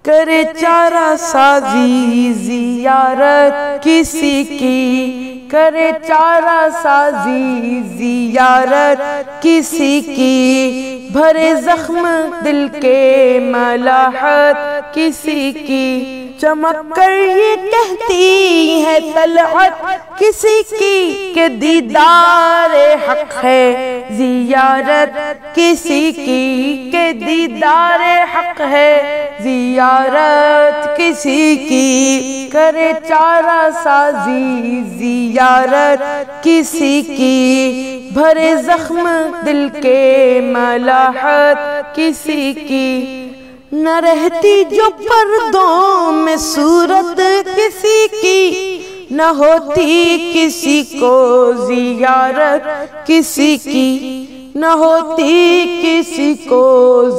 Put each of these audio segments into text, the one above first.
کرے چارہ سازی زیارت کسی کی، کرے چارہ سازی زیارت کسی کی، بھرے زخم دل کے ملاحت کسی کی، چمک کر یہ کہتی ہے طلعت کسی کی کہ دیدار حق ہے زیارت کسی کی، کہ دیدار حق ہے زیارت کسی کی، کرے چارہ سازی زیارت کسی کی، بھرے زخم دل کے ملاحت کسی کی، نہ رہتی جو پردوں میں صورت کسی کی، نہ ہوتی کسی کو زیارت کسی کی، نہ ہوتی کسی کو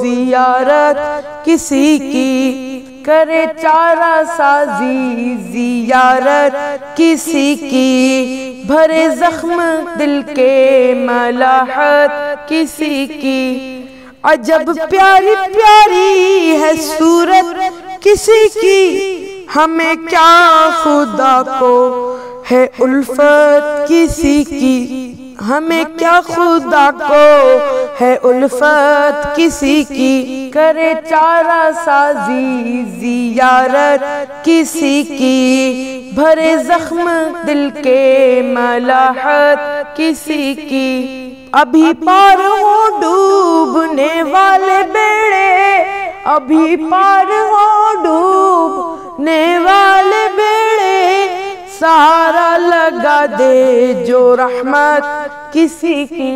زیارت کسی کی، کرے چارہ سازی زیارت کسی کی، بھرے زخم دل کے ملاحت کسی کی، عجب پیاری پیاری ہے صورت کسی کی، ہمیں کیا خدا کو ہے الفت کسی کی، ہمیں کیا خدا کو ہے الفت کسی کی، کرے چارہ سازی زیارت کسی کی، بھرے زخم دل کے ملاحت کسی کی، ابھی پار ہوں ڈوبنے والے بیڑے، ابھی پار ہوں ڈوبنے والے بیڑے، سہارا لگا دے جو رحمت کسی کی،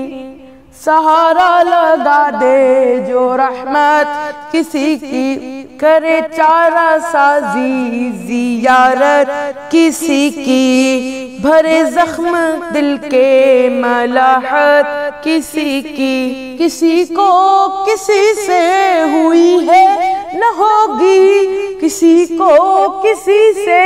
سہارا لگا دے جو رحمت کسی کی، کرے چارہ سازی زیارت کسی کی، بھرے زخم دل کے ملاحت کسی کی، کسی کو کسی سے ہوئی ہے نہ ہوگی، کسی کو کسی سے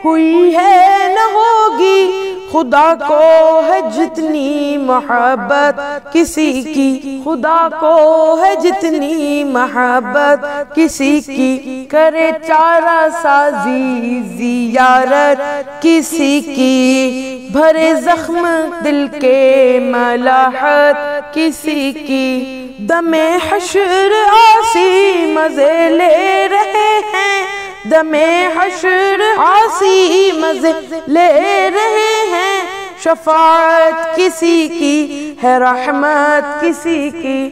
ہوئی ہے نہ ہوگی، خدا کو ہے جتنی محبت کسی کی، خدا کو ہے جتنی محبت کسی کی، کرے چارہ سازی زیارت کسی کی، بھرے زخم دل کے ملاحت کسی کی، دم حشر عاصی مزے لے رہے ہیں، دم حشر عاصی مزے لے رہے ہیں، شفاعت کسی کی ہے رحمت کسی کی،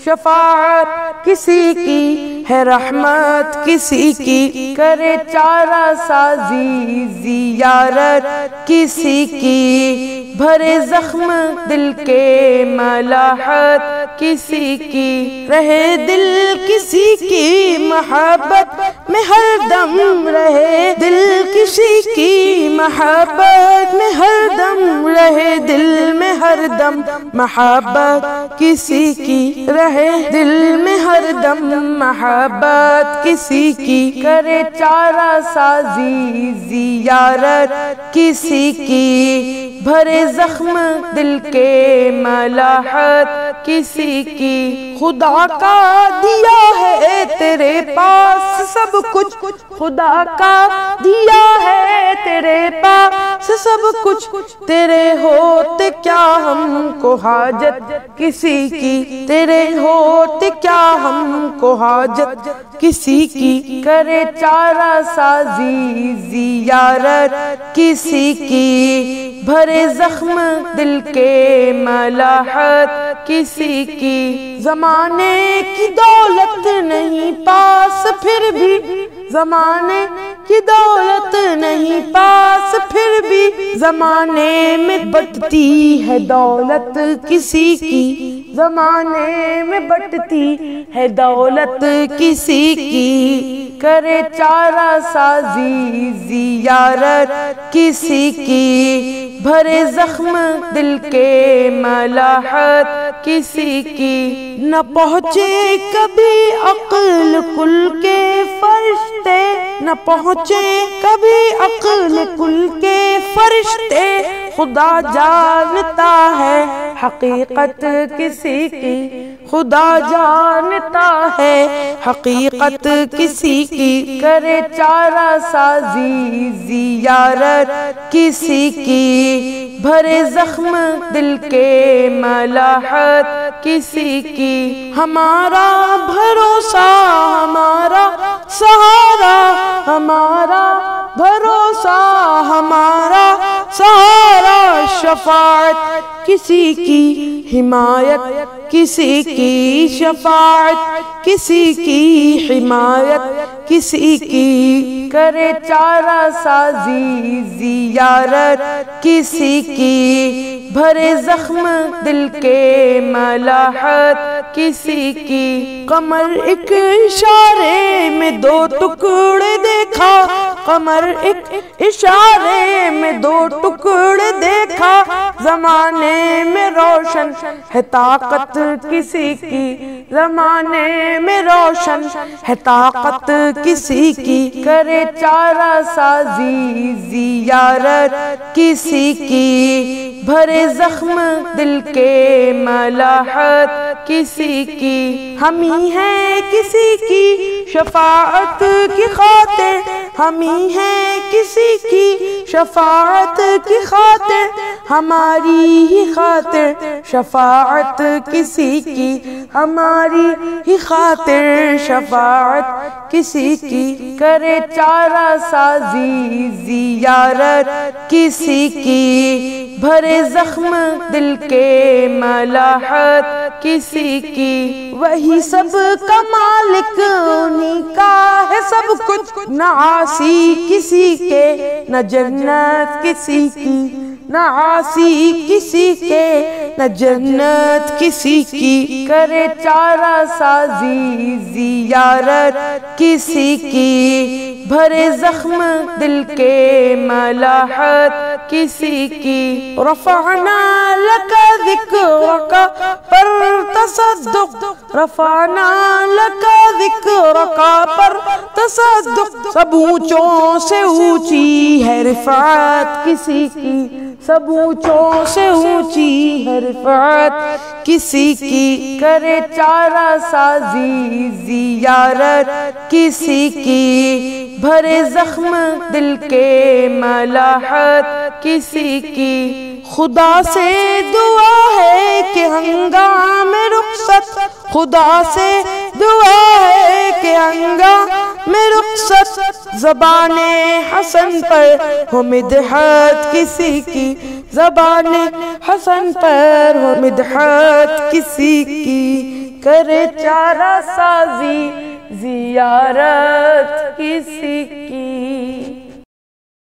شفاعت کسی کی ہے رحمت کسی کی، کرے چارہ سازی زیارت کسی کی، بھرے زخم دل کے ملاحت کسی کی، رہے دل کسی کی محبت میں ہر دم، رہے دل کسی کی محبت میں ہر دم، رہے دل میں ہر دم محبت کسی کی، رہے دل میں ہر دم محبت کسی کی، کرے چارہ سازی زیارت کسی کی، بھرے زخم دل کے ملاحت کسی کی، خدا کا دیا ہے تیرے پاس سب کچھ، خدا کا دیا ہے تیرے پاس سب کچھ، تیرے ہوتے کیا ہم کو حاجت کسی کی، تیرے ہوتے کیا ہم کو حاجت کسی کی، کرے چارہ سازی زیارت کسی کی، بھرے زخم دل کے ملاحت کسی کی، زمانے کی دولت نہیں پاس پھر بھی، زمانے کی دولت نہیں پاس پھر بھی، زمانے میں بٹتی ہے دولت کسی کی، زمانے میں بٹتی ہے دولت کسی کی، کرے چارہ سازی زیارت کسی کی، بھرے زخم دل کے ملاحت کسی کی، نہ پہنچے کبھی عقل کل کے فرشتے، نہ پہنچے کبھی عقل کل کے فرشتے، خدا جانتا ہے حقیقت کسی کی، خدا جانتا ہے حقیقت کسی کی، کرے چارہ سازی زیارت کسی کی، بھرے زخم دل کے ملاحت کسی کی، ہمارا بھروسہ ہمارا سہارا، ہمارا بھروسہ ہمارا سہارا، شفاعت کسی کی، حمایت کسی کی، شفاعت کسی کی، حمایت کسی کی، کرے چارہ سازی زیارت کسی کی، بھرے زخم دل کے ملاحت کسی کی، قمر ایک اشارے میں دو ٹکڑے دیکھا، قمر ایک اشارے میں دو ٹکڑے دیکھا، زمانے میں روشن ہے طاقت کسی کی، زمانے میں روشن ہے طاقت کسی کی، کرے چارہ سازی زیارت کسی کی، بھرے زخم دل کے ملاحت کسی کی، ہم ہی ہیں کسی کی شفاعت کی خاطر، ہم ہی ہیں کسی کی شفاعت کی خاطر، ہماری ہی خاطر شفاعت کسی کی، ہماری ہی خاطر شفاعت کسی کی، کرے چارہ سازی زیارت کسی کی، بھرے زخم دل کے ملاحت کسی کی، وہی سب کا مالک انہی کا ہے سب کچھ، نہ عاصی کسی کے نہ جنت کسی کی، نہ عاصی کسی کے نہ جنت کسی کی، کرے چارہ سازی زیارت کسی کی، بھرے زخم دل کے ملاحت کسی کی، رفعنا لک ذکرک پر تصدق، رفعنا لک ذکرک پر تصدق، سب اونچوں سے اونچی ہے رفعت کسی کی، سب اونچوں سے اونچی ہے رفعت کسی کی، کرے چارہ سازی زیارت کسی کی، بھرے زخم دل کے ملاحت کسی کی، خدا سے دعا ہے کہ ہنگام رخصت، خدا سے دعا ہے کہ ہنگام رخصت، زبان حسن پر ہو مدحت کسی کی، زبان حسن پر ہو مدحت کسی کی، کرے چارہ سازی زیارت کسی کی۔